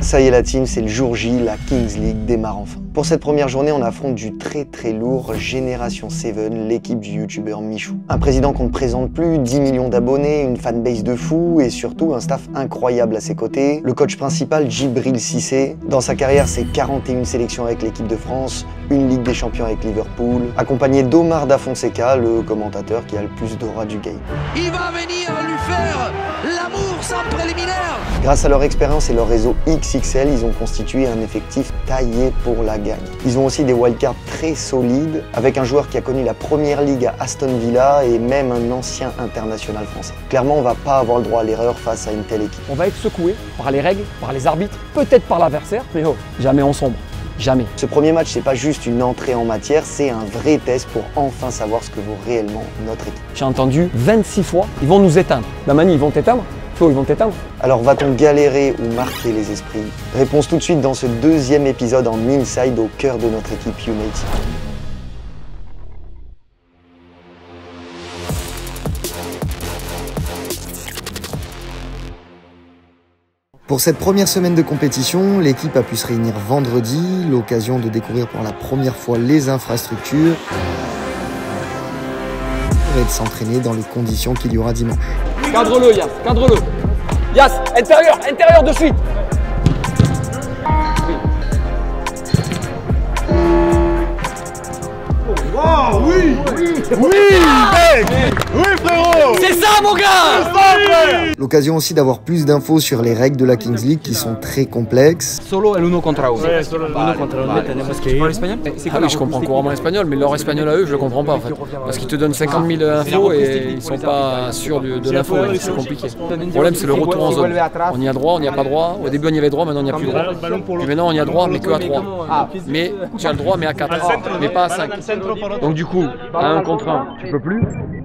Ça y est la team, c'est le jour J, la Kings League démarre enfin. Pour cette première journée, on affronte du très lourd Génération 7, l'équipe du youtubeur Michou. Un président qu'on ne présente plus, 10 millions d'abonnés, une fanbase de fou et surtout un staff incroyable à ses côtés. Le coach principal, Djibril Cissé. Dans sa carrière, c'est 41 sélections avec l'équipe de France, une Ligue des Champions avec Liverpool, accompagné d'Omar Da Fonseca, le commentateur qui a le plus d'aura du game. Il va venir lui faire l'amour sans préliminaire. Grâce à leur expérience et leur réseau XXL, ils ont constitué un effectif taillé pour la gagne. Ils ont aussi des wildcards très solides, avec un joueur qui a connu la première ligue à Aston Villa et même un ancien international français. Clairement, on va pas avoir le droit à l'erreur face à une telle équipe. On va être secoué par les règles, par les arbitres, peut-être par l'adversaire, mais oh, jamais on sombre. Jamais. Ce premier match, c'est pas juste une entrée en matière, c'est un vrai test pour enfin savoir ce que vaut réellement notre équipe. J'ai entendu 26 fois, ils vont nous éteindre. Damani, ils vont t'éteindre? Flo, ils vont t'éteindre? Alors va-t-on galérer ou marquer les esprits? Réponse tout de suite dans ce deuxième épisode en inside au cœur de notre équipe United. Pour cette première semaine de compétition, l'équipe a pu se réunir vendredi, l'occasion de découvrir pour la première fois les infrastructures et de s'entraîner dans les conditions qu'il y aura dimanche. Cadre-le, Yas, cadre-le. Yas, intérieur de suite. Oh oui, mec. Oui frérot. C'est ça mon gars. L'occasion aussi d'avoir plus d'infos sur les règles de la Kings League qui sont très complexes. Solo el uno contra uno. Ouais, solo el uno contra uno. Tu parles espagnol? Ah oui, je comprends couramment l'espagnol, mais leur espagnol à eux, je le comprends pas en fait. Parce qu'ils te donnent 50 000 infos et ils sont pas sûrs de l'info, c'est compliqué. Le problème c'est le retour en zone. On y a droit, on n'y a pas droit. Au début on y avait droit, maintenant on n'y a plus droit. Et maintenant on y a droit, mais que à 3. Mais tu as le droit, mais à 4. Mais pas à 5. Donc du coup, à 1 contre 1, tu peux plus.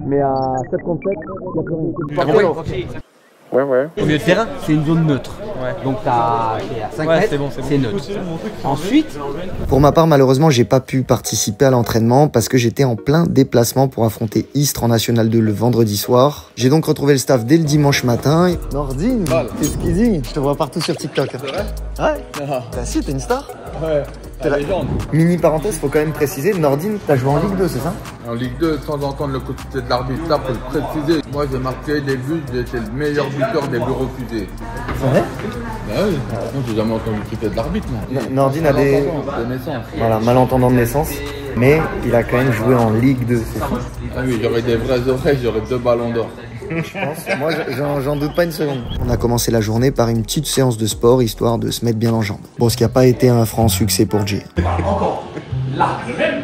Mais à 7 contre 7, il n'y a plus rien. T'as compris? Ouais. Au milieu de terrain, c'est une zone neutre. Donc à 5 mètres, c'est neutre. Ensuite, Pour ma part, malheureusement, j'ai pas pu participer à l'entraînement parce que j'étais en plein déplacement pour affronter Istres en National 2 le vendredi soir. J'ai donc retrouvé le staff dès le dimanche matin. Nordine, qu'est-ce qu'il dit? Je te vois partout sur TikTok. C'est vrai? Ouais. Bah si, t'es une star. Ouais. T'es la légende. Mini parenthèse, faut quand même préciser, Nordine, t'as joué en Ligue 2, c'est ça? En Ligue 2, sans entendre le côté de l'arbitre, là, faut le préciser. Moi, j'ai marqué des buts, j'étais le meilleur buteur des buts refusés. C'est vrai? Bah oui, non, j'ai jamais entendu crier de l'arbitre, moi. Nordine a des... De naissance. Voilà, malentendant de naissance, mais il a quand même joué en Ligue 2, c'est fou. Ah oui, j'aurais des vraies oreilles, j'aurais 2 ballons d'or. Je pense, moi j'en doute pas une seconde. On a commencé la journée par une petite séance de sport, histoire de se mettre bien en jambes. Bon, ce qui n'a pas été un franc succès pour Jay. Encore. Là. Le même.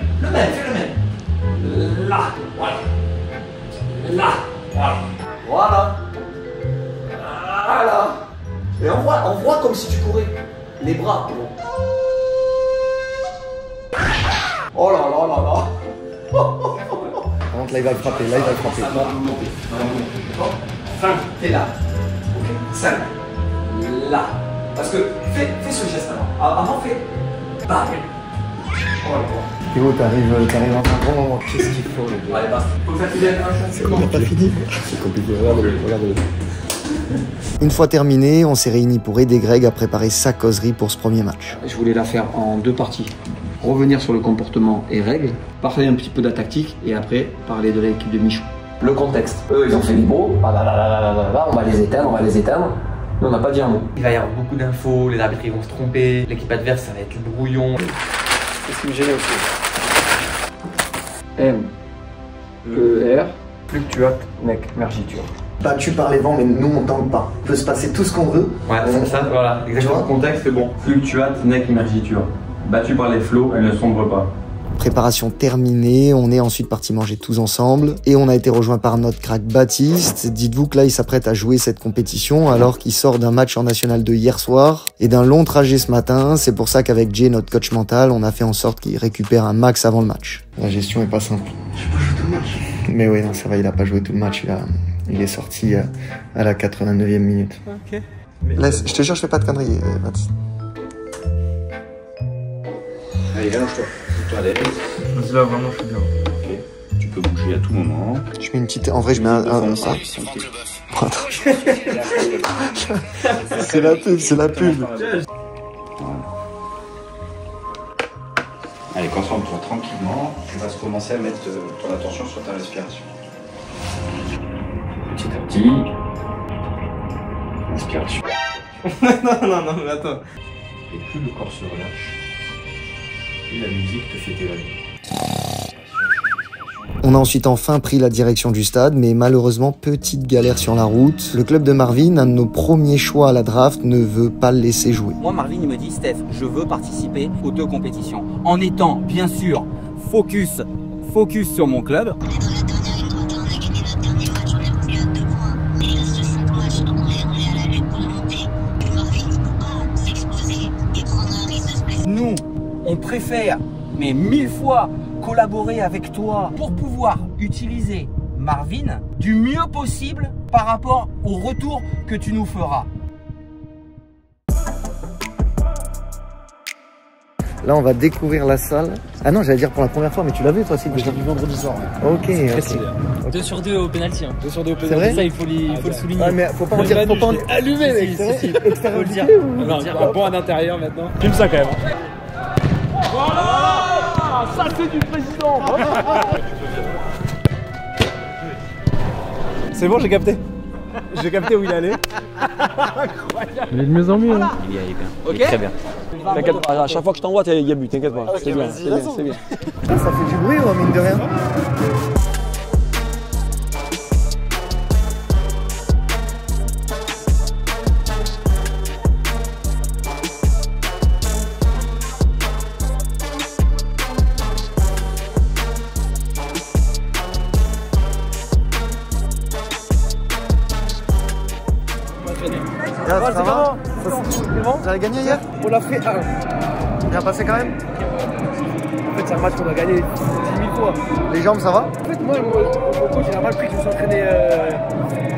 Là. Voilà. Là. Voilà. Voilà. Et on voit comme si tu courais. Les bras. Oh là là là là. Par contre, là, il va le frapper, là, il va le frapper. 5. T'es là. Ok. 5. Là. Parce que fais ce geste avant. Avant, fais. Bam. Oh là là. Théo, t'arrives en un bon moment. Qu'est-ce qu'il faut, le gars? Allez, basta. Faut faire qu'il y ait un C'est bon, on n'a pas fini. C'est compliqué, regardez. Une fois terminé, on s'est réunis pour aider Greg à préparer sa causerie pour ce premier match. je voulais la faire en 2 parties. Revenir sur le comportement et règles, parler un petit peu de la tactique et après parler de l'équipe de Michou. le contexte. Eux, ils ont fait l'hybro, on va les éteindre. Nous, on n'a pas dit un mot. Il va y avoir beaucoup d'infos, les arbitres ils vont se tromper, l'équipe adverse ça va être le brouillon. C'est ce qui me gênait aussi. M-E-R, fluctuate, nec, mergiture. Battu par les vents, mais nous on tente pas. Il peut se passer tout ce qu'on veut. Ouais, ça, voilà, exactement. Le contexte, c'est bon. Fluctuate, nec, immergiture. Battu par les flots, elle ne sombre pas. Préparation terminée, on est ensuite parti manger tous ensemble et on a été rejoint par notre crack Baptiste. Dites-vous que là il s'apprête à jouer cette compétition alors qu'il sort d'un match en National 2 hier soir et d'un long trajet ce matin. C'est pour ça qu'avec Jay, notre coach mental, on a fait en sorte qu'il récupère un max avant le match. La gestion est pas simple. J'ai pas joué tout le match. Mais oui, non, ça va, il a pas joué tout le match. Il est sorti à la 89e minute. Ok. Laisse, je te jure, je fais pas de conneries, Baptiste. Allez, allonge-toi. Allez. Là, vraiment, je suis bien. Ok. Tu peux bouger à tout moment. Je mets une petite... En vrai, je mets un ça. C'est la pub, c'est la pub. Allez, concentre-toi tranquillement. Tu vas commencer à mettre ton attention sur ta respiration. Petit à petit. Inspiration. non, mais attends. Et plus le corps se relâche, plus la musique te fait t'évader. On a ensuite enfin pris la direction du stade, mais malheureusement, petite galère sur la route. Le club de Marvin, un de nos premiers choix à la draft, ne veut pas le laisser jouer. Moi, Marvin, il me dit, Steph, je veux participer aux 2 compétitions, en étant, bien sûr, focus sur mon club. Nous, on préfère, mais 1000 fois, collaborer avec toi pour pouvoir utiliser Marvin du mieux possible par rapport au retour que tu nous feras. Là, on va découvrir la salle. Ah non, j'allais dire pour la première fois, mais tu l'as vu toi aussi? Je l'ai vu vendredi soir. Ouais. Ok. Okay. 2 sur 2 au penalty. Hein. 2 sur 2 au penalty. C'est vrai? Ça, il faut le souligner. Ah, mais faut pas en dire, faut pas en allumer, mec. Si. Faut le dire. Non, un bon à l'intérieur maintenant. Filme ça quand même. Voilà! Ça c'est du président! C'est bon, j'ai capté. J'ai capté où il allait. Incroyable. Il est de mieux en mieux. Hein. Il est bien. Ok. Il est très bien. T'inquiète pas, à chaque fois que je t'envoie, il y a but, t'inquiète pas. Okay, c'est bien, c'est bien. Ça fait du bruit, mine de rien. Ça va? Vous avez gagné hier? On l'a fait. Bien passé quand même? En fait, c'est un match qu'on a gagné 10 000 fois. Les jambes, ça va? En fait, moi, mon coach, il a mal pris que je me suis entraîné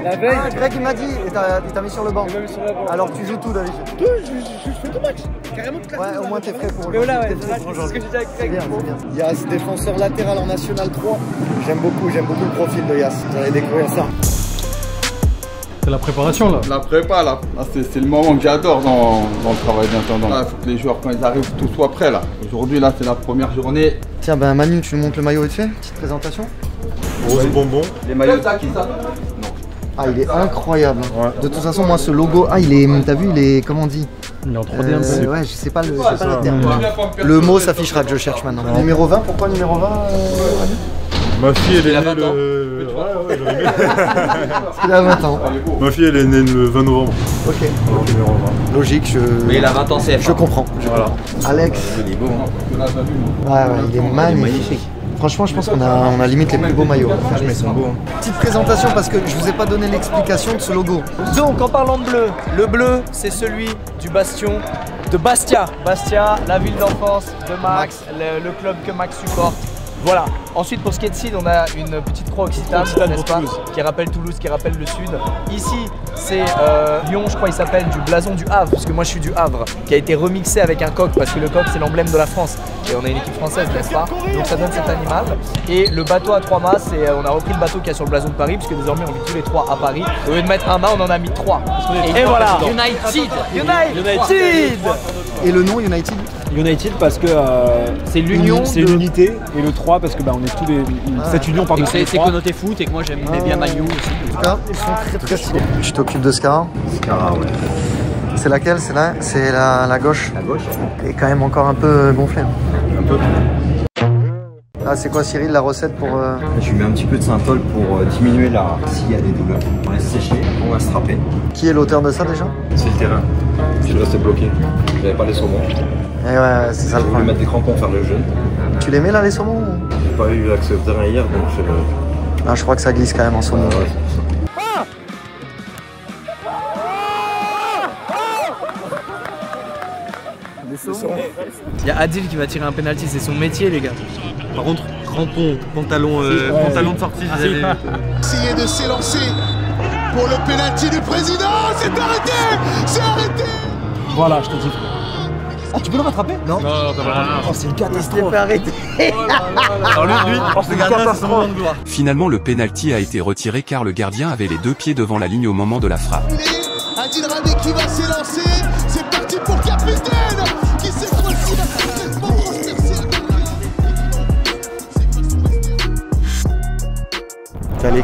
la veille. Ah, Greg, il m'a dit, il t'a mis sur le banc. Il m'a mis sur le banc. Alors, tu joues tout d'habitude? Je fais tout match. Carrément toute la Ouais, au moins, t'es prêt pour le match. C'est ce que j'ai dit avec Greg. C'est bien. Yas, défenseur latéral en National 3. J'aime beaucoup le profil de Yas. Vous allez découvrir ça. C'est la préparation là. La prépa là, c'est le moment que j'adore dans le travail d'intendant. Il faut que les joueurs quand ils arrivent tout soit prêt là. Aujourd'hui là c'est la première journée. Tiens ben Manu, tu nous montres le maillot vite fait, petite présentation. Rose bonbon. Les maillots ça qui ça? Non. Ah il est incroyable. Ouais. De toute façon moi ce logo, ah il est, t'as vu il est, comment on dit? Il est en 3D un peu. Ouais je sais pas le terme. Le mot s'affichera que je cherche maintenant. Ouais. Numéro 20, pourquoi numéro 20 Ma fille elle est née le... Ouais, j'aurais aimé. Il a 20 ans. Ma fille elle est née le 20 novembre. Ok. Alors, numéro 20. Logique, Mais il a 20 ans CF. Je comprends. Voilà. Alex. Il est beau. Ouais, il est magnifique. Franchement, je pense qu'on a limite les plus beaux maillots. Franchement, ils sont beaux. Petite présentation parce que je vous ai pas donné l'explication de ce logo. Donc, en parlant de bleu, le bleu, c'est celui du bastion de Bastia. Bastia, la ville d'enfance de Max, le club que Max supporte. Voilà. Ensuite, pour ce qui est de Sud, on a une petite croix occitane, n'est-ce pas, qui rappelle Toulouse, qui rappelle le Sud. Ici, c'est Lyon, je crois, il s'appelle du blason du Havre, parce que moi je suis du Havre, qui a été remixé avec un coq, parce que le coq c'est l'emblème de la France. Et on a une équipe française, n'est-ce pas? Donc ça donne cet animal. Et le bateau à 3 mâts, on a repris le bateau qu'il y a sur le blason de Paris, puisque désormais on vit tous les 3 à Paris. Au lieu de mettre un mât, on en a mis 3. Et voilà. United. Et le nom United? United parce que c'est l'union, c'est l'unité, et le 3 parce que on est tous les... Cette union par de ces 3. C'est connoté foot et que moi j'aime bien Manu aussi. En tout cas, ils sont très stylés. Tu t'occupes de Scara? Scara, ouais. C'est laquelle? C'est là? C'est la gauche? La gauche. Et quand même encore un peu gonflé. Un peu. Ah, c'est quoi Cyril la recette pour... Je lui mets un petit peu de synthol pour diminuer s'il y a des douleurs. On laisse sécher, on va se râper. Qui est l'auteur de ça déjà? C'est le terrain. Je restais bloqué. J'avais pas les saumons. Et ouais, c'est ça le problème. Je voulais mettre des crampons faire le jeûne. Tu les mets là les saumons? J'ai pas eu accès au terrain hier donc Ah, je crois que ça glisse quand même en saumon. Ouais, il y a Adil qui va tirer un penalty, c'est son métier les gars. Par contre, crampon, pantalon de sortie. Essayer de s'élancer pour le penalty du président, c'est arrêté. C'est arrêté. Voilà, je te dis. Ah, tu peux le rattraper? Non, t'as pas. Oh, c'est une catastrophe. Il s'est fait arrêter. Alors lui, c'est une catastrophe. Finalement, le penalty a été retiré car le gardien avait les 2 pieds devant la ligne au moment de la frappe. Adil Rami qui va s'élancer. C'est parti pour Capitaine qui cette fois-ci va complètement transpercer.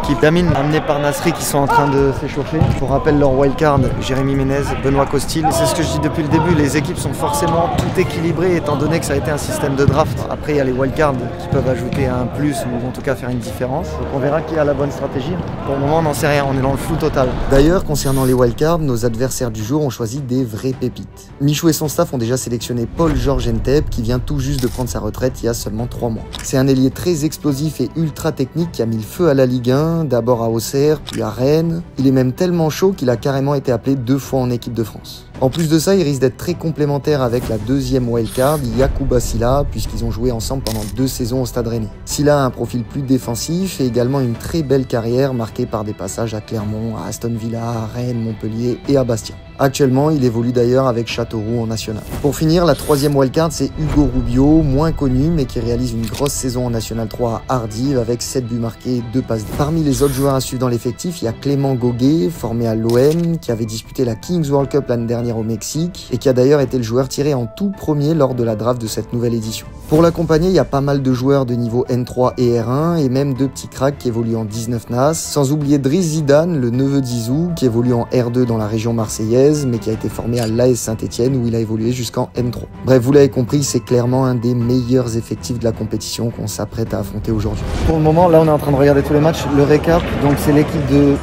l'équipe d'Amine, amenés par Nasri qui sont en train de s'échauffer. Pour rappel, leur wildcard, Jérémy Ménez, Benoît Costil. C'est ce que je dis depuis le début, les équipes sont forcément toutes équilibrées étant donné que ça a été un système de draft. Après, il y a les wildcards qui peuvent ajouter un plus ou en tout cas faire une différence. Donc on verra qui a la bonne stratégie. Pour le moment, on n'en sait rien, on est dans le flou total. D'ailleurs, concernant les wildcards, nos adversaires du jour ont choisi des vraies pépites. Michou et son staff ont déjà sélectionné Paul-Georges Nteb qui vient tout juste de prendre sa retraite il y a seulement 3 mois. C'est un ailier très explosif et ultra technique qui a mis le feu à la Ligue 1, d'abord à Auxerre, puis à Rennes. Il est même tellement chaud qu'il a carrément été appelé 2 fois en équipe de France. En plus de ça, il risque d'être très complémentaire avec la deuxième wildcard, Yacouba Sylla, puisqu'ils ont joué ensemble pendant 2 saisons au Stade Rennais. Sylla a un profil plus défensif et également une très belle carrière marquée par des passages à Clermont, à Aston Villa, à Rennes, Montpellier et à Bastia. Actuellement, il évolue d'ailleurs avec Châteauroux en National. Pour finir, la troisième wildcard, c'est Hugo Rubio, moins connu mais qui réalise une grosse saison en National 3 à Ardives avec 7 buts marqués et 2 passes. Parmi les autres joueurs à suivre dans l'effectif, il y a Clément Goguet, formé à l'OM, qui avait disputé la Kings World Cup l'année dernière au Mexique et qui a d'ailleurs été le joueur tiré en tout premier lors de la draft de cette nouvelle édition. Pour l'accompagner, il y a pas mal de joueurs de niveau N3 et R1 et même 2 petits cracks qui évoluent en 19 NAS, sans oublier Driss Zidane, le neveu d'Izou, qui évolue en R2 dans la région marseillaise mais qui a été formé à l'AS Saint-Etienne où il a évolué jusqu'en M3. Bref, vous l'avez compris, c'est clairement un des meilleurs effectifs de la compétition qu'on s'apprête à affronter aujourd'hui. Pour le moment, là on est en train de regarder tous les matchs, le récap, donc c'est l'équipe de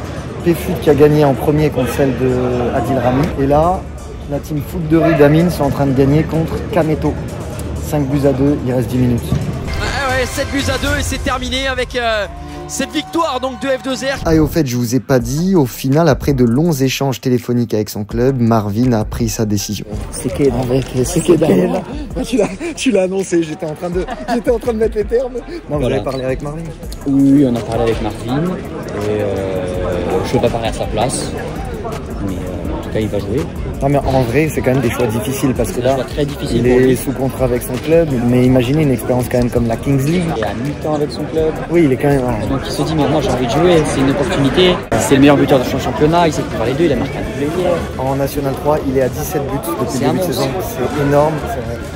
PFUT qui a gagné en premier contre celle de Adil Rami. Et là, la team foot de rue d'Amine sont en train de gagner contre Kameto. 5 buts à 2, il reste 10 minutes. Ouais, 7 buts à 2 et c'est terminé avec cette victoire donc de F2R. Ah et au fait, je vous ai pas dit, au final, après de longs échanges téléphoniques avec son club, Marvin a pris sa décision. C'est qu'est en vrai, c'est qu'est derrière. Tu l'as annoncé, j'étais en train de mettre les termes. Non, vous avez parlé avec Marvin? Oui, on a parlé avec Marvin et je vais pas parler à sa place, mais en tout cas il va jouer. Non mais en vrai c'est quand même des choix difficiles parce que là très difficile il est sous contrat avec son club, mais imaginez une expérience quand même comme la Kings League. Il est à mi-temps avec son club. Oui, il est quand même... Donc il se dit mais moi j'ai envie de jouer, c'est une opportunité. C'est le meilleur buteur de son championnat, il sait pouvoir les deux, il a marqué un doublé hier. En National 3 il est à 17 buts depuis le début de saison, c'est énorme.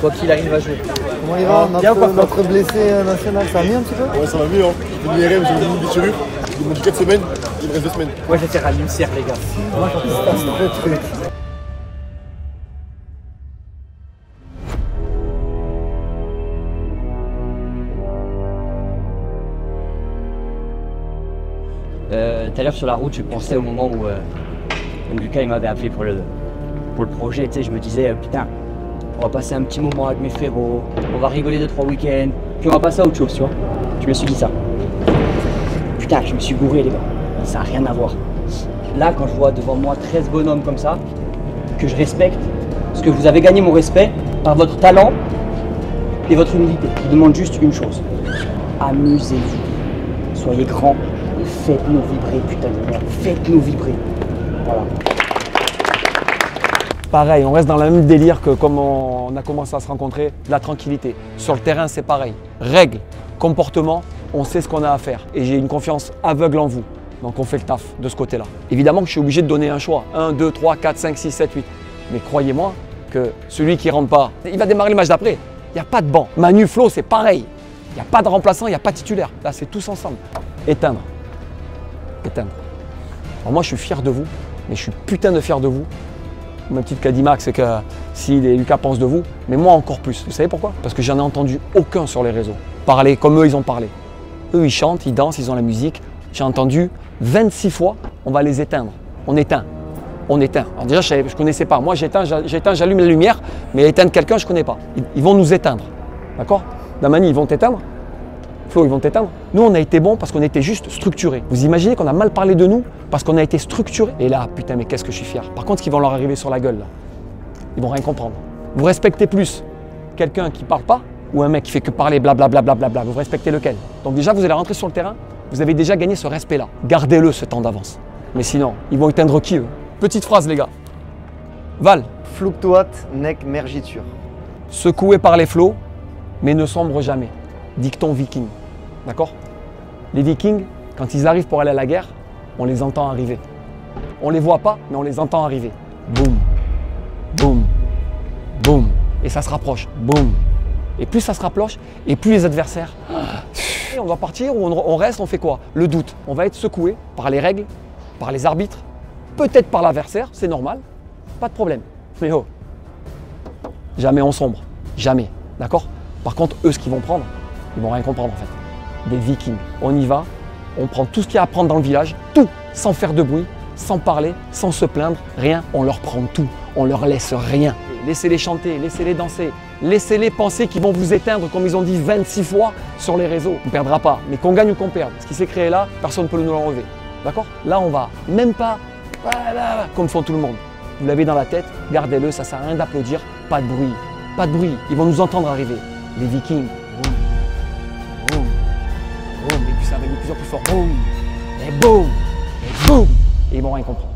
Quoi qu'il arrive à jouer. Comment il va notre blessé national, ça a mis un petit peu? Ouais, ça va mieux, hein. L'IRM, j'ai mis une blessure. Il m'a dit 4 semaines, il me reste 2 semaines. Moi je vais faire à l'UNCR les gars. Moi j'en sais pas ce truc. Tout à l'heure sur la route, je pensais au moment où Lucas il m'avait appelé pour le projet. Tu sais, je me disais putain, on va passer un petit moment avec mes frérots, on va rigoler 2-3 week-ends, puis on va passer à autre chose, tu vois. Je me suis dit ça. Putain, je me suis gouré les gars, ça n'a rien à voir. Là, quand je vois devant moi 13 bonhommes comme ça, que je respecte, parce que vous avez gagné mon respect par votre talent et votre humilité. Je vous demande juste une chose, amusez-vous, soyez grands. Faites-nous vibrer, putain de merde. Faites-nous vibrer. Voilà. Pareil, on reste dans le même délire que comme on a commencé à se rencontrer, la tranquillité. Sur le terrain, c'est pareil. Règles, comportement, on sait ce qu'on a à faire. Et j'ai une confiance aveugle en vous. Donc on fait le taf de ce côté-là. Évidemment que je suis obligé de donner un choix. 1, 2, 3, 4, 5, 6, 7, 8. Mais croyez-moi que celui qui ne rentre pas, il va démarrer le match d'après. Il n'y a pas de banc. Manu, Flo, c'est pareil. Il n'y a pas de remplaçant, il n'y a pas de titulaire. Là, c'est tous ensemble. Éteindre. Alors moi je suis fier de vous, mais je suis putain de fier de vous. Ma petite Cadimac, c'est que si les Lucas pensent de vous, mais moi encore plus. Vous savez pourquoi? Parce que j'en ai entendu aucun sur les réseaux parler comme eux ils ont parlé. Eux ils chantent, ils dansent, ils ont la musique. J'ai entendu 26 fois, on va les éteindre. On éteint. On éteint. Alors déjà je ne connaissais pas. Moi j'éteins, j'allume la lumière, mais éteindre quelqu'un je ne connais pas. Ils vont nous éteindre. D'accord? Damani, ils vont t'éteindre? Flo, ils vont t'éteindre. Nous, on a été bons parce qu'on était juste structurés. Vous imaginez qu'on a mal parlé de nous parce qu'on a été structurés. Et là, putain, mais qu'est-ce que je suis fier. Par contre, ce qui va leur arriver sur la gueule, là, ils vont rien comprendre. Vous respectez plus quelqu'un qui parle pas ou un mec qui fait que parler blablabla. Vous respectez lequel? Donc déjà, vous allez rentrer sur le terrain, vous avez déjà gagné ce respect-là. Gardez-le ce temps d'avance. Mais sinon, ils vont éteindre qui, eux? Petite phrase, les gars. Val. Fluctuat nec mergitur. Secoué par les flots, mais ne sombre jamais. Dicton viking. D'accord? Les vikings, quand ils arrivent pour aller à la guerre, on les entend arriver. On les voit pas, mais on les entend arriver. Boum, boum, boum. Et ça se rapproche. Boum. Et plus ça se rapproche, et plus les adversaires Et on doit partir ou on reste, on fait quoi? Le doute. On va être secoué par les règles, par les arbitres, peut-être par l'adversaire, c'est normal, pas de problème. Mais oh, jamais on sombre, jamais, d'accord? Par contre, eux, ce qu'ils vont prendre, ils vont rien comprendre en fait. Des Vikings, on y va, on prend tout ce qu'il y a à prendre dans le village, tout, sans faire de bruit, sans parler, sans se plaindre, rien, on leur prend tout, on leur laisse rien. Laissez-les chanter, laissez-les danser, laissez-les penser qu'ils vont vous éteindre comme ils ont dit 26 fois sur les réseaux. On ne perdra pas, mais qu'on gagne ou qu'on perde, ce qui s'est créé là, personne ne peut nous l'enlever. D'accord? Là, on va même pas comme font tout le monde. Vous l'avez dans la tête, gardez-le, ça sert à rien d'applaudir, pas de bruit, pas de bruit. Ils vont nous entendre arriver. Les Vikings, boum, boum, boum, et puis ça va de plus en plus fort, boum, et boum, et boum, et ils vont rien comprendre.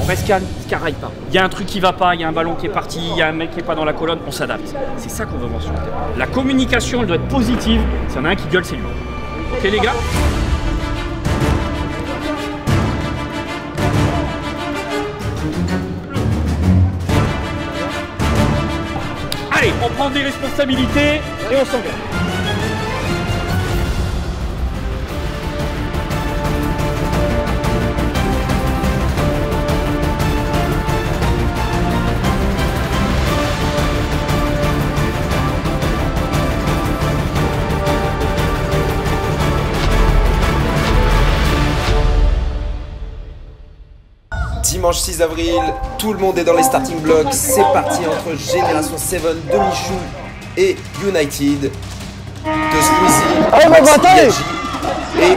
On reste calme, on se caraille pas. Il y a un truc qui va pas, il y a un ballon qui est parti, il y a un mec qui est pas dans la colonne, on s'adapte. C'est ça qu'on veut voir sur le terrain. La communication, elle doit être positive. S'il y en a un qui gueule, c'est lui. Ok les gars? Allez, on prend des responsabilités et on s'engage. Dimanche 6 avril, tout le monde est dans les starting blocks. C'est parti entre Génération 7 de Michou et United de Squeezie, et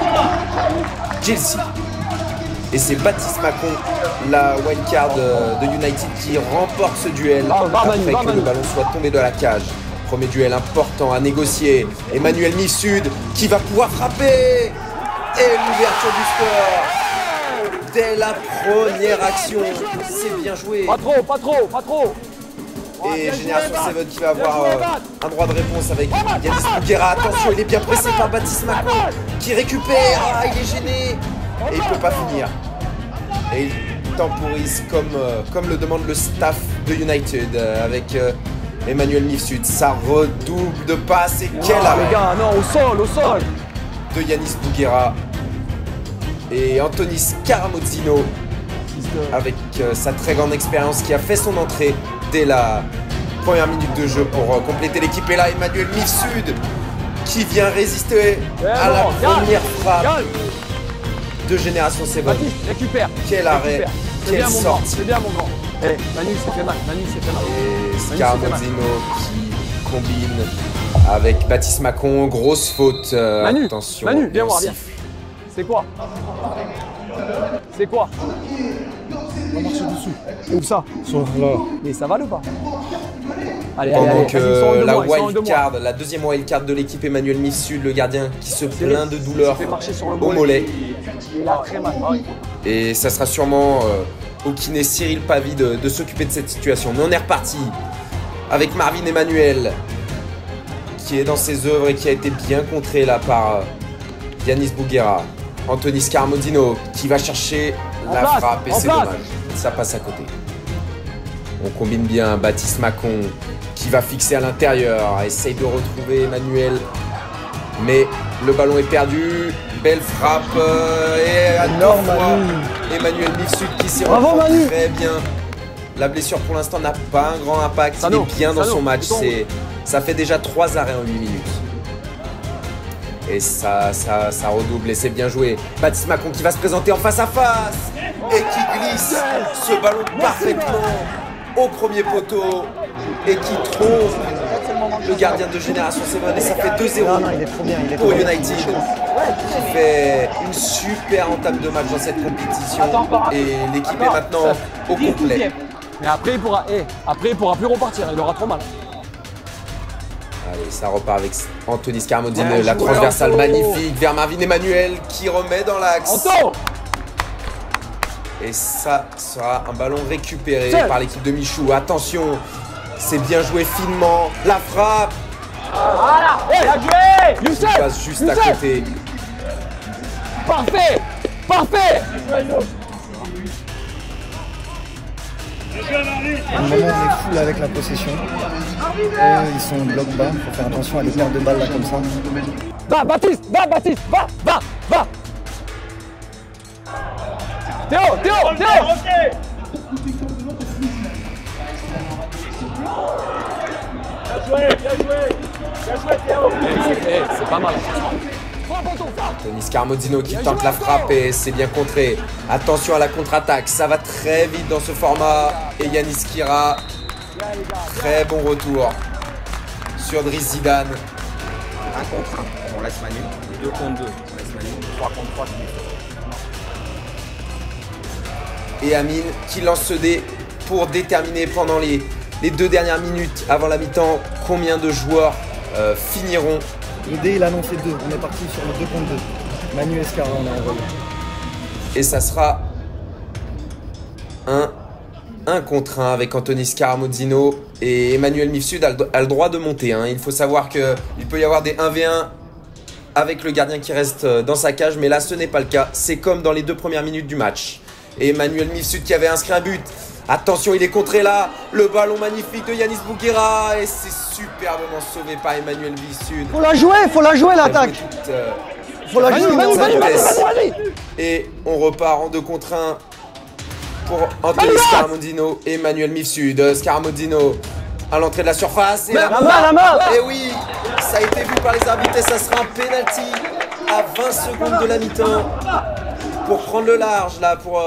Chelsea. Et c'est Baptiste Macon, la wildcard de United, qui remporte ce duel après que le ballon soit tombé de la cage. Premier duel important à négocier. Emmanuel Mifsud qui va pouvoir frapper. Et l'ouverture du score dès la première action. C'est bien joué. Pas trop, pas trop, pas trop. Et Génération 7 qui va avoir un droit de réponse avec Yanis Bouguera. Attention, il est bien pressé par Baptiste Macon qui récupère. Ah, il est gêné. Et il ne peut pas finir. Et il temporise comme le demande le staff de United avec Emmanuel Mifsud. Ça redouble de passes et quel arrêt. Les gars, non, au sol. De Yanis Bouguera. Et Anthony Scaramozzino avec sa très grande expérience qui a fait son entrée dès la première minute de jeu pour compléter l'équipe. Et là, Emmanuel Mifsud qui vient résister à la première frappe de Génération 7. Récupère. Quel arrêt, quelle sortie. C'est bien mon grand. Hey, Manu s'est fait mal. Et Scaramozzino qui combine avec Baptiste Macon. Grosse faute. Attention. Manu, viens voir, viens. C'est quoi? C'est quoi? On va marcher dessus. Où ça? Là. Mais ça va ou pas? Allez, pendant que la wildcard, la deuxième wildcard de l'équipe, Emmanuel Mifsud, le gardien qui se plaint de douleur au mollet. Il a très mal. Et ça sera sûrement au kiné Cyril Pavie de s'occuper de cette situation. Mais on est reparti avec Marvin Emmanuel qui est dans ses œuvres et qui a été bien contré là par Yanis Bouguera. Anthony Scaramozzino qui va chercher la frappe et c'est dommage. Ça passe à côté. On combine bien Baptiste Macon qui va fixer à l'intérieur. Essaye de retrouver Emmanuel. Mais le ballon est perdu. Belle frappe. Et à deux fois, Emmanuel Mifsud qui s'y retrouve très bien. La blessure pour l'instant n'a pas un grand impact. Il est bien dans son match. Ça fait déjà 3 arrêts en 8 minutes. Et ça redouble et c'est bien joué. Baptiste Macon qui va se présenter en face à face et qui glisse ce ballon parfaitement au premier poteau et qui trompe le gardien de Génération 7 et ça fait 2-0 pour United qui fait une super entame de match dans cette compétition et l'équipe est maintenant au complet. Mais après il pourra plus repartir, il aura trop mal. Allez, ça repart avec Anthony Scaramozzino, la transversale magnifique vers Marvin Emmanuel qui remet dans l'axe. Et ça sera un ballon récupéré par l'équipe de Michou. Attention, c'est bien joué finement. La frappe. Voilà. Bien joué. Il passe juste à côté. Parfait. Parfait. À un moment, on est full avec la possession. Ils sont bloc bas. Il faut faire attention à des pertes de balles là comme ça. Va, Baptiste. Va, Baptiste. Va. Va. Va. Théo. Théo. Théo. C'est pas mal. Tony Scarmodino qui tente la frappe et c'est bien contré. Attention à la contre-attaque, ça va très vite dans ce format. Et Yanis Kira, très bon retour sur Driss Zidane. 1 contre 1, on laisse Manu. 2 contre 2, on laisse Manu. 3 contre 3, Et Amine qui lance ce dé pour déterminer pendant les 2 dernières minutes avant la mi-temps combien de joueurs finiront. Le dé il a annoncé 2, on est parti sur le 2 contre 2. Manu Escara on a envoyé. Et ça sera un contre 1 avec Anthony Scaramuzino et Emmanuel Mifsud a le droit de monter. Hein. Il faut savoir qu'il peut y avoir des 1v1 avec le gardien qui reste dans sa cage, mais là ce n'est pas le cas. C'est comme dans les 2 premières minutes du match. Et Emmanuel Mifsud qui avait inscrit un but. Attention, il est contré là. Le ballon magnifique de Yanis Bouguera. Et c'est superbement sauvé par Emmanuel Mifsud. Faut la jouer l'attaque. Faut la jouer, vas-y. Et on repart en 2 contre 1 pour Anthony Scaramudino et Emmanuel Mifsud. Scaramudino à l'entrée de la surface. Et la main. Et oui, ça a été vu par les arbitres et ça sera un penalty à 20 secondes de la mi-temps pour prendre le large là pour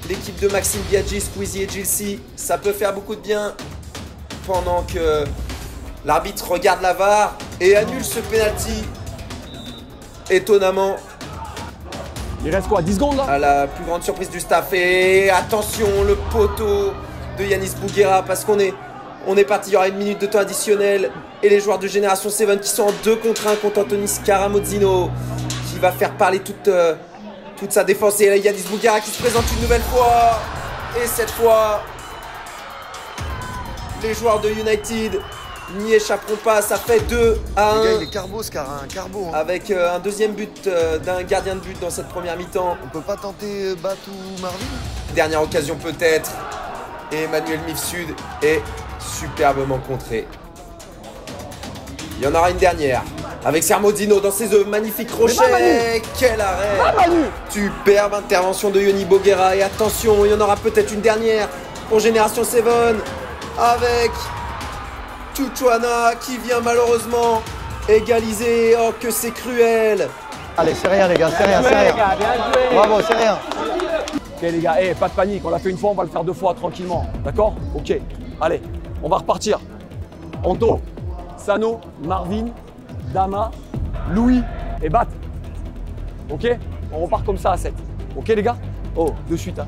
l'équipe de Maxime Biaggi, Squeezie et Gilsi. Ça peut faire beaucoup de bien pendant que l'arbitre regarde la VAR et annule ce penalty. Étonnamment. Il reste quoi, 10 secondes là? À la plus grande surprise du staff. Et attention, le poteau de Yanis Bouguera parce qu'on est parti, il y aura 1 minute de temps additionnel. Et les joueurs de Génération 7 qui sont en 2 contre 1 contre Anthony Scaramuzino qui va faire parler toute sa défense. Et Yanis Bouguera qui se présente une nouvelle fois. Et cette fois, les joueurs de United n'y échapperont pas. Ça fait 2-1. Les gars, il est carbo, un carbo. Hein. Avec un deuxième but d'un gardien de but dans cette première mi-temps. On peut pas tenter Bat ou Marvin? Dernière occasion peut-être. Et Emmanuel Mifsud est superbement contré. Il y en aura une dernière. Avec Scarmodino dans ses œufs. Magnifique crochet. Quel arrêt. Superbe intervention de Yoni Bouguera. Et attention, il y en aura peut-être une dernière pour Génération 7. Avec Chuchuana qui vient malheureusement égaliser. Oh, que c'est cruel. Allez, c'est rien les gars, c'est rien. Bravo, c'est rien. Ok les gars, pas de panique, on l'a fait une fois, on va le faire 2 fois tranquillement. D'accord? Ok. Allez, on va repartir. Anto, Sano, Marvin, Dama, Louis et Bat. Ok? On repart comme ça à 7. Ok les gars? Oh, de suite.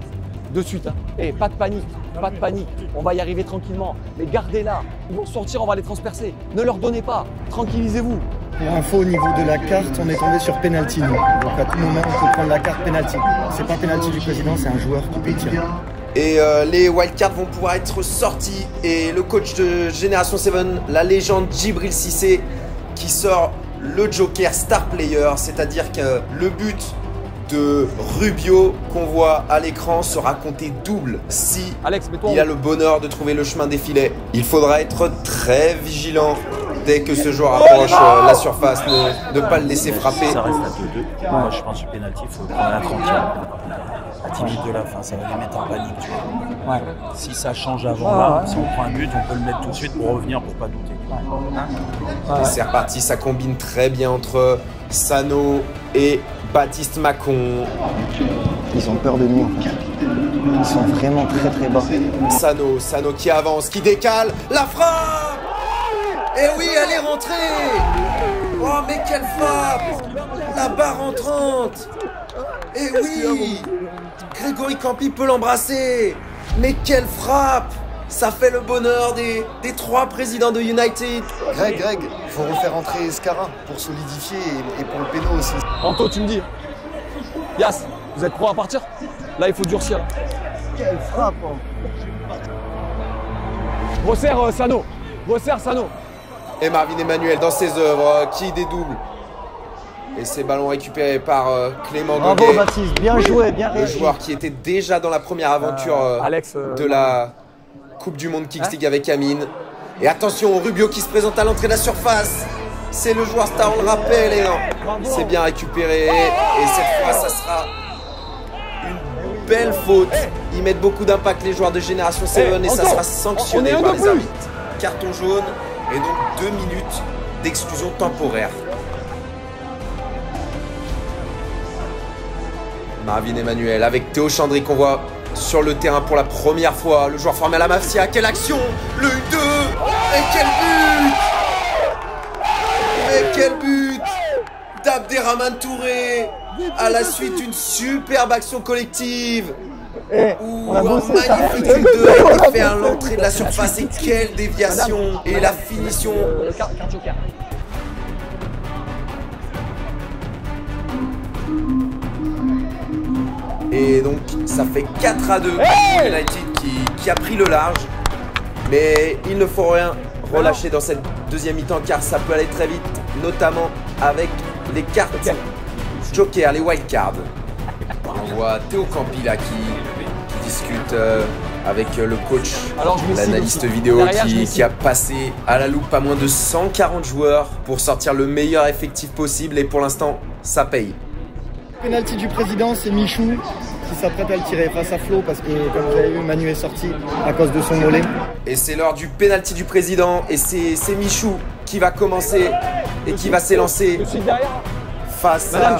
Pas de panique, on va y arriver tranquillement. Mais gardez-la, ils vont sortir, on va les transpercer. Ne leur donnez pas, tranquillisez-vous. Pour info, au niveau de la carte, on est tombé sur penalty. Donc à tout moment, on peut prendre la carte penalty. C'est pas penalty du président, c'est un joueur qui peut tirer. Et les wildcards vont pouvoir être sortis. Et le coach de Génération 7, la légende Djibril Cissé, qui sort le Joker Star Player, c'est-à-dire que le but de Rubio qu'on voit à l'écran sera compté double si il a le bonheur de trouver le chemin des filets. Il faudra être très vigilant dès que ce joueur approche la surface, ne pas le laisser frapper. Ça reste à 2-2. Moi je pense que le pénalty, il faut le prendre à 30e. À 10 minutes de la fin, ça va les mettre en panique. Tu vois. Ouais. Si ça change avant là, si on prend un but, on peut le mettre tout de suite pour revenir, pour pas douter. Et c'est reparti, ça combine très bien entre Sano et Baptiste Macon. Ils ont peur de nous en fait. Ils sont vraiment très bas. Sano qui avance, qui décale, la frappe. Et oui, elle est rentrée. Oh mais quelle frappe. La barre entrante. Et oui, Grégory Campi peut l'embrasser. Mais quelle frappe. Ça fait le bonheur des 3 présidents de United. Greg, faut refaire entrer Escara pour solidifier et pour le péno aussi. Anto, tu me dis. Yas, vous êtes prêts à partir? Là, il faut durcir. Quelle frappe. Resserre Sano. Et Marvin Emmanuel dans ses œuvres qui dédouble. Et ces ballons récupérés par Clément Goguet. Bravo Baptiste, bien joué, bien réussi. Le joueur qui était déjà dans la première aventure de la Coupe du Monde Kings League avec Amine. Et attention, Rubio qui se présente à l'entrée de la surface. C'est le joueur star, on le rappelle. Et non, c'est bien récupéré. Et cette fois, ça sera une belle faute. Ils mettent beaucoup d'impact, les joueurs de Génération 7. Et ça sera sanctionné par les arbitres. Carton jaune. Et donc 2 minutes d'exclusion temporaire. Marvin Emmanuel avec Théo Chandry qu'on voit sur le terrain pour la première fois. Le joueur formé à la Mafia. Quelle action! Le 2! Et quel but! Mais quel but d'Abderrahmane Touré à la suite d'une superbe action collective. Où un magnifique 2 a été fait à l'entrée de la surface. Et quelle déviation! Et la finition. Et donc ça fait 4-2 pour United qui a pris le large. Mais il ne faut rien relâcher dans cette deuxième mi-temps car ça peut aller très vite, notamment avec les cartes Joker, les wildcards. On voit Théo Campi là qui discute avec le coach, l'analyste vidéo qui a passé à la loupe pas moins de 140 joueurs pour sortir le meilleur effectif possible et pour l'instant ça paye. Penalty du président, c'est Michou qui s'apprête à le tirer face à Flo parce que comme vous avez vu, Manu est sorti à cause de son mollet. Et c'est l'heure du penalty du président et c'est Michou qui va commencer et qui va s'élancer face à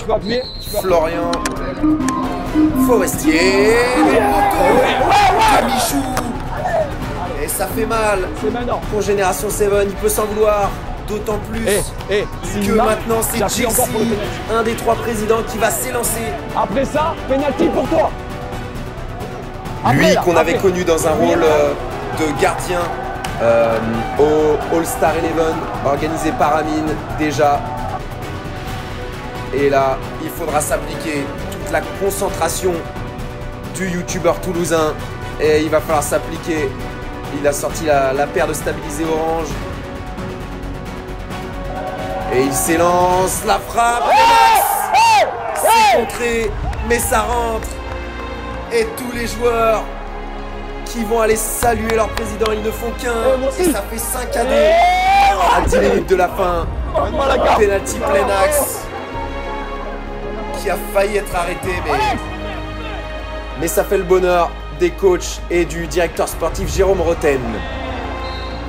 Florian Forestier. À Michou. Et ça fait mal pour Génération 7, il peut s'en vouloir. D'autant plus que maintenant c'est Jesse, un des 3 présidents qui va s'élancer. Après ça, penalty pour toi. Lui qu'on avait connu dans un rôle de gardien au All-Star 11 organisé par Amine déjà. Et là, il faudra s'appliquer toute la concentration du youtubeur toulousain. Et il va falloir s'appliquer. Il a sorti la paire de stabilisés orange. Et il s'élance, la frappe, c'est contré, mais ça rentre. Et tous les joueurs qui vont aller saluer leur président, ils ne font qu'un. Et ça fait 5-2 à 10 minutes de la fin. Penalty plein axe qui a failli être arrêté, mais ça fait le bonheur des coachs et du directeur sportif Jérôme Roten.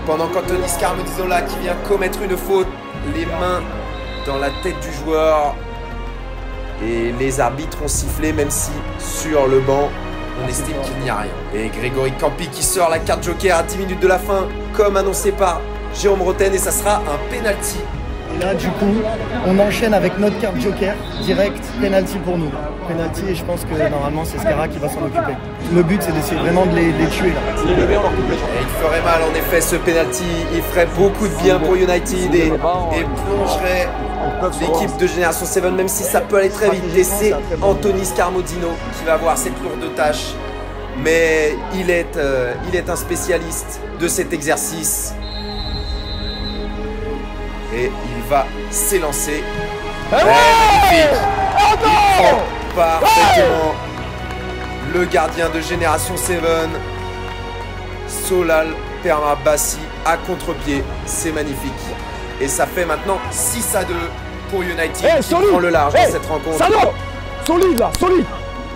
Pendant qu'Anthony Scarmodizola qui vient commettre une faute, les mains dans la tête du joueur et les arbitres ont sifflé même si sur le banc on estime qu'il n'y a rien. Et Grégory Campi qui sort la carte joker à 10 minutes de la fin comme annoncé par Jérôme Roten et ça sera un penalty. Et là du coup on enchaîne avec notre carte joker direct, penalty pour nous. Penalty et je pense que normalement c'est Scara qui va s'en occuper. Le but c'est d'essayer vraiment de les tuer là. Et il ferait mal en effet ce penalty, il ferait beaucoup de bien pour United et plongerait l'équipe de Génération 7 même si ça peut aller très vite. Et c'est Anthony Scarmodino qui va avoir cette lourde tâche. Mais il est un spécialiste de cet exercice. Et il va s'élancer. Magnifique. Il prend parfaitement le gardien de Génération 7, Solal Permabassi à contre-pied. C'est magnifique. Et ça fait maintenant 6-2 pour United qui prend le large dans cette rencontre. Solide là, solide.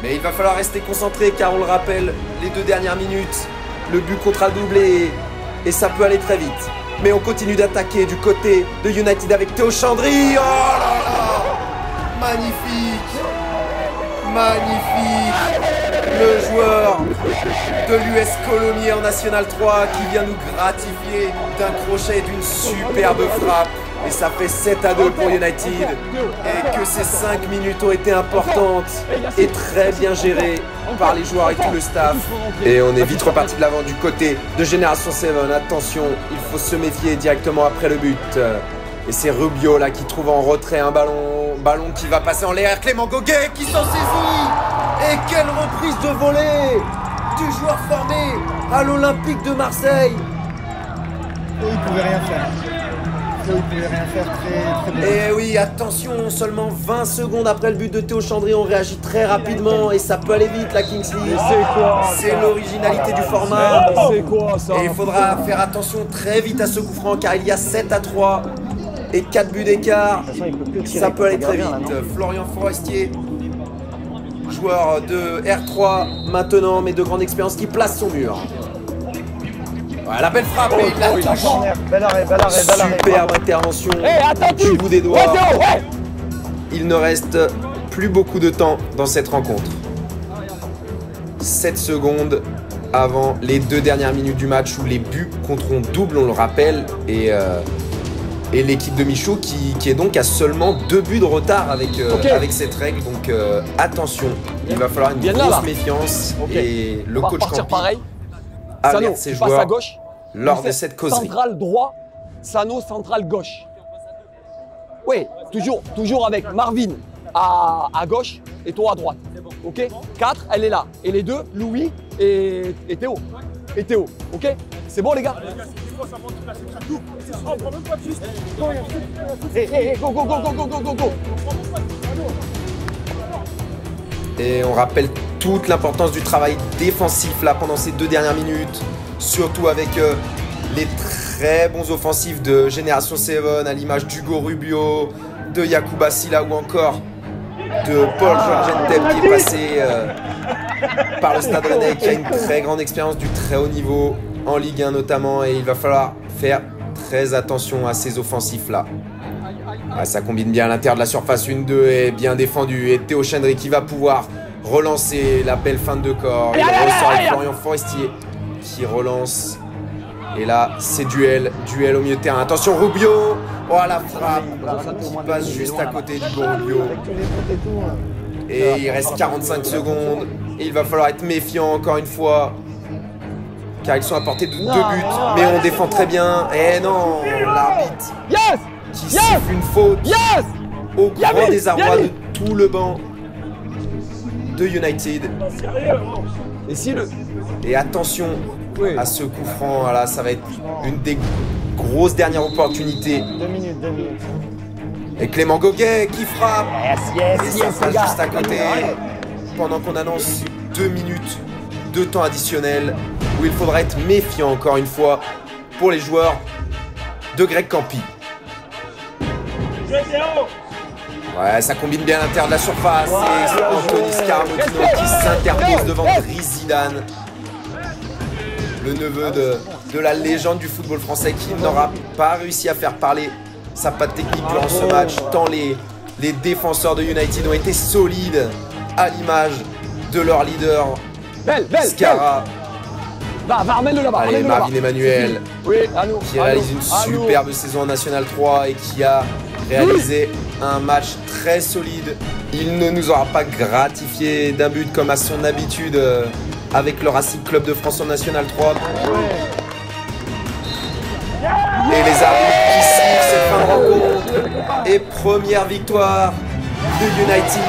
Mais il va falloir rester concentré car on le rappelle, les 2 dernières minutes, le but contre a doublé et ça peut aller très vite. Mais on continue d'attaquer du côté de United avec Théo Chandry. Oh là là! Magnifique! Magnifique! Le joueur de l'US Colomiers en National 3 qui vient nous gratifier d'un crochet et d'une superbe frappe. Et ça fait 7-2 pour United. Et que ces 5 minutes ont été importantes et très bien gérées par les joueurs et tout le staff. Et on est vite reparti de l'avant du côté de Génération 7. Attention, il faut se méfier directement après le but. Et c'est Rubio là qui trouve en retrait un ballon qui va passer en l'air. Clément Goguet qui s'en saisit. Et quelle reprise de volée du joueur formé à l'Olympique de Marseille. Et il pouvait rien faire. Théo, il pouvait rien faire, très bon. Et oui, attention, seulement 20 secondes après le but de Théo Chandry, on réagit très rapidement et ça peut aller vite la Kings League. C'est l'originalité du format. C'est quoi ça? Et il faudra faire attention très vite à ce coup franc car il y a 7-3 et 4 buts d'écart. Ça peut aller très vite. Florian Forestier, joueur de R3 maintenant, mais de grande expérience, qui place son mur. Ouais, la belle frappe et il la touche. Bel arrêt. Superbe intervention du bout des doigts. Il ne reste plus beaucoup de temps dans cette rencontre. 7 secondes avant les 2 dernières minutes du match où les buts compteront double, on le rappelle. Et l'équipe de Michaud qui est donc à seulement 2 buts de retard avec cette règle. Donc attention, il va falloir une grosse méfiance. Et le coach Campi alerte ses joueurs à gauche lors de cette causerie. Central droit, Sano central gauche. Oui, toujours avec Marvin à gauche et toi à droite. Ok, 4, elle est là. Et les deux, Louis et Théo. Ok, c'est bon les gars? Go. Et on rappelle toute l'importance du travail défensif là pendant ces 2 dernières minutes. Surtout avec les très bons offensifs de Génération 7 à l'image d'Hugo Rubio, de Yacouba Silla ou encore de Paul Georgentep qui est passé par le Stade Rennais, qui a une très grande expérience du très haut niveau en Ligue 1 notamment, et il va falloir faire très attention à ces offensifs là. Ouais, ça combine bien à l'intérieur de la surface, 1-2 est bien défendu et Théo Chandry qui va pouvoir relancer la belle fin de corps. Il ressort avec Florian Forestier qui relance. Et là, c'est duel au milieu de terrain. Attention Rubio. Oh la frappe qui passe juste à côté du Rubio. Et il reste 45 secondes. Et il va falloir être méfiant encore une fois. Car ils sont à portée de 2 buts. Mais on défend très bien. Et non, l'arbitre qui siffle une faute au grand désarroi de tout le banc de United. Et attention à ce coup franc, voilà, ça va être une des grosses dernières opportunités. 2 minutes. Et Clément Goguet qui frappe. Et ça passe juste à côté. Pendant qu'on annonce 2 minutes de temps additionnel où il faudra être méfiant encore une fois pour les joueurs de Greg Campi. Ouais, ça combine bien à l'intérieur de la surface. Et Anthony Scaramoutinho qui s'interpose devant Driss Zidane, le neveu de la légende du football français, qui n'aura pas réussi à faire parler sa patte technique durant ce match, tant les défenseurs de United ont été solides à l'image de leur leader Skara. Va, ramène-le là-bas. Allez, Marvin Emmanuel, qui réalise une superbe saison en National 3 et qui a réalisé un match très solide. Il ne nous aura pas gratifié d'un but comme à son habitude avec le Racing Club de France en National 3. Et les arbitres qui sifflent cette fin de rencontre. Et première victoire de United.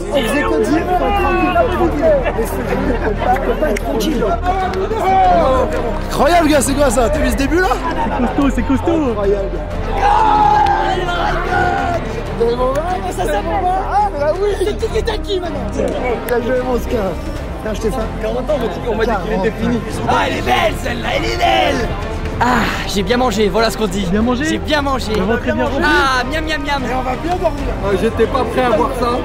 On faisait que dire, tranquille. Incroyable gars, c'est quoi ça? T'as vu ce début là? C'est costaud. Incroyable. Ça c'est bon. Ah bah oui. T'es qui maintenant? T'as joué mon scar. Je t'ai fait 40 ans, on m'a dit qu'il était fini. Ah, elle est belle celle-là, elle est belle. Ah, j'ai bien mangé, voilà ce qu'on dit. Bien mangé? J'ai bien mangé. Ah, miam. Et on va bien dormir. J'étais pas prêt à voir ça.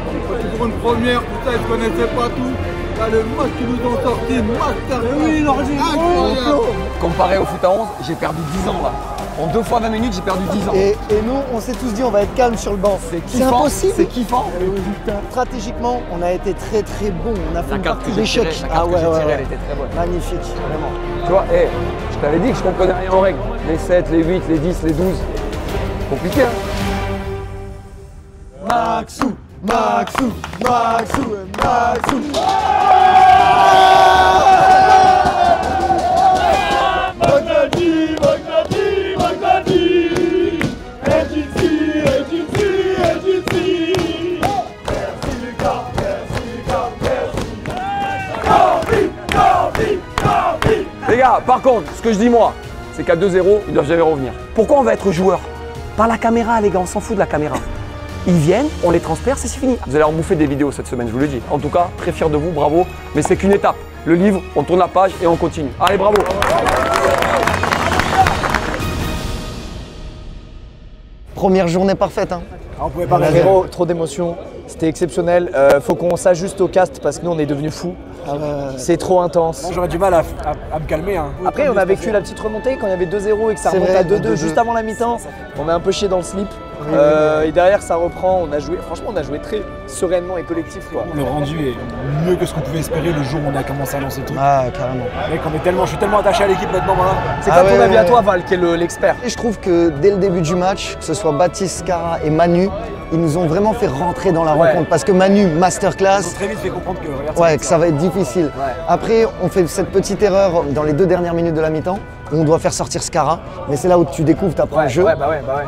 Pour une première, putain, je connaissais pas tout. Là, le match qu'ils nous ont sorti, oui, incroyable. Comparé au foot à 11, j'ai perdu 10 ans là. En 2 fois 20 minutes, j'ai perdu 10 ans. Et nous, on s'est tous dit, on va être calme sur le banc. C'est impossible. C'est kiffant. Stratégiquement, on a été très bon. On a fait une partie d'échec. Ah ouais, elle était très bonne. Magnifique, vraiment. Tu vois, je t'avais dit que je comprenais rien aux règles. Les 7, les 8, les 10, les 12. Compliqué, hein. Maxou. gars, par contre, ce que je dis moi, c'est qu'à 2-0, ils doivent jamais revenir. Pourquoi on va être joueur? Par la caméra, les gars, on s'en fout de la caméra. Ils viennent, on les transperce et c'est fini. Vous allez en bouffer des vidéos cette semaine, je vous le dis. En tout cas, très fier de vous, bravo. Mais c'est qu'une étape. Le livre, on tourne la page et on continue. Allez, bravo. Première journée parfaite. Hein. On pouvait pas frérot, trop d'émotions. C'était exceptionnel. Faut qu'on s'ajuste au cast parce que nous, on est devenus fous. C'est trop intense. J'aurais du mal à me calmer. Hein. Après, on a vécu la petite remontée quand il y avait 2-0 et que ça remonte à 2-2 juste avant la mi-temps. On a un peu chié dans le slip. Et derrière, ça reprend. On a joué, franchement, on a joué très sereinement et collectif. Quoi. Le rendu est mieux que ce qu'on pouvait espérer le jour où on a commencé à lancer le truc. Ah, carrément. Mec, je suis tellement attaché à l'équipe maintenant. Voilà. C'est quoi ton avis à toi, Val, qui est l'expert? Et je trouve que dès le début du match, que ce soit Baptiste, Skara et Manu, ils nous ont vraiment fait rentrer dans la rencontre. Parce que Manu, masterclass. Ils ont très vite fait comprendre que ça va être difficile. Ouais. Après, on fait cette petite erreur dans les 2 dernières minutes de la mi-temps. On doit faire sortir Skara, mais c'est là où tu découvres, tu apprends le jeu.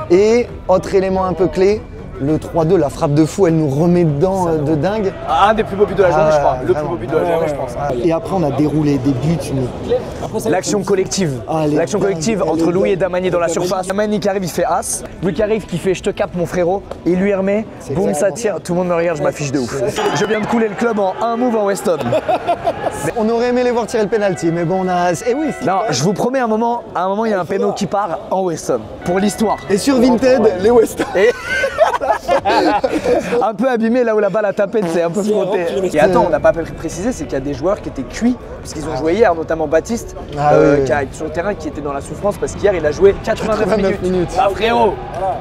Et autre élément un peu clé, le 3-2, la frappe de fou, elle nous remet dedans de dingue. Un des plus beaux buts de la journée, je crois. Le plus beau but de la journée, je pense. Et après, on a déroulé des buts. L'action collective. L'action collective entre Louis et Damani dans la surface. Damani qui arrive, il fait as. Lui qui arrive, qui fait je te capte mon frérot. Et il lui remet. Boum, ça tire. Tout le monde me regarde, je m'affiche de ouf. Je viens de couler le club en un move en Weston. On aurait aimé les voir tirer le penalty, mais bon, on a. Eh oui, non, je vous promets, à un moment, il y a un péno qui part en Weston. Pour l'histoire. Et sur Vinted, les Weston. Un peu abîmé là où la balle a tapé, c'est un peu frotté. Et attends, on n'a pas précisé, c'est qu'il y a des joueurs qui étaient cuits, puisqu'ils ont joué hier, notamment Baptiste, qui est sur le terrain, qui était dans la souffrance parce qu'hier il a joué 89 minutes.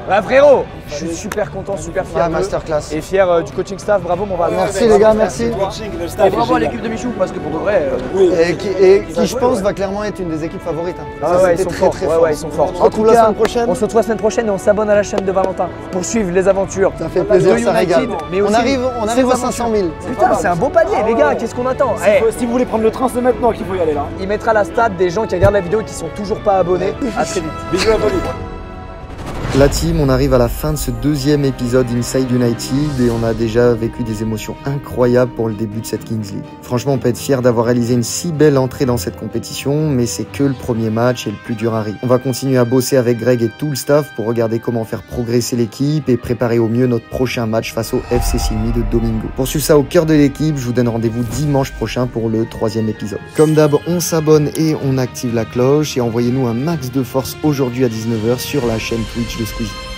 Bah frérot, je suis super content, super fier. Masterclass. Et fier du coaching staff, bravo mon Val. Merci les gars, merci. Et bravo à l'équipe de Michou, parce que pour de vrai. Et qui je pense va clairement être une des équipes favorites. Ouais, ils sont forts. Ils sont forts. On se retrouve la semaine prochaine. On se retrouve la semaine prochaine et on s'abonne à la chaîne de Valentin pour suivre les aventures. Ça fait plaisir, ça régale. Mais on arrive à 500 000. Putain, c'est un beau palier, les gars, qu'est-ce qu'on attend? Si vous voulez prendre le train, c'est maintenant qu'il faut y aller là. Il mettra la stat des gens qui regardent la vidéo et qui sont toujours pas abonnés. À très vite. Bisous à Tony. La team, on arrive à la fin de ce 2e épisode Inside United et on a déjà vécu des émotions incroyables pour le début de cette Kings League. Franchement, on peut être fier d'avoir réalisé une si belle entrée dans cette compétition, mais c'est que le premier match et le plus dur arrive. On va continuer à bosser avec Greg et tout le staff pour regarder comment faire progresser l'équipe et préparer au mieux notre prochain match face au FC Silmi de Domingo. Pour suivre ça au cœur de l'équipe, je vous donne rendez-vous dimanche prochain pour le 3e épisode. Comme d'hab, on s'abonne et on active la cloche et envoyez-nous un max de force aujourd'hui à 19h sur la chaîne Twitch de Squeezie.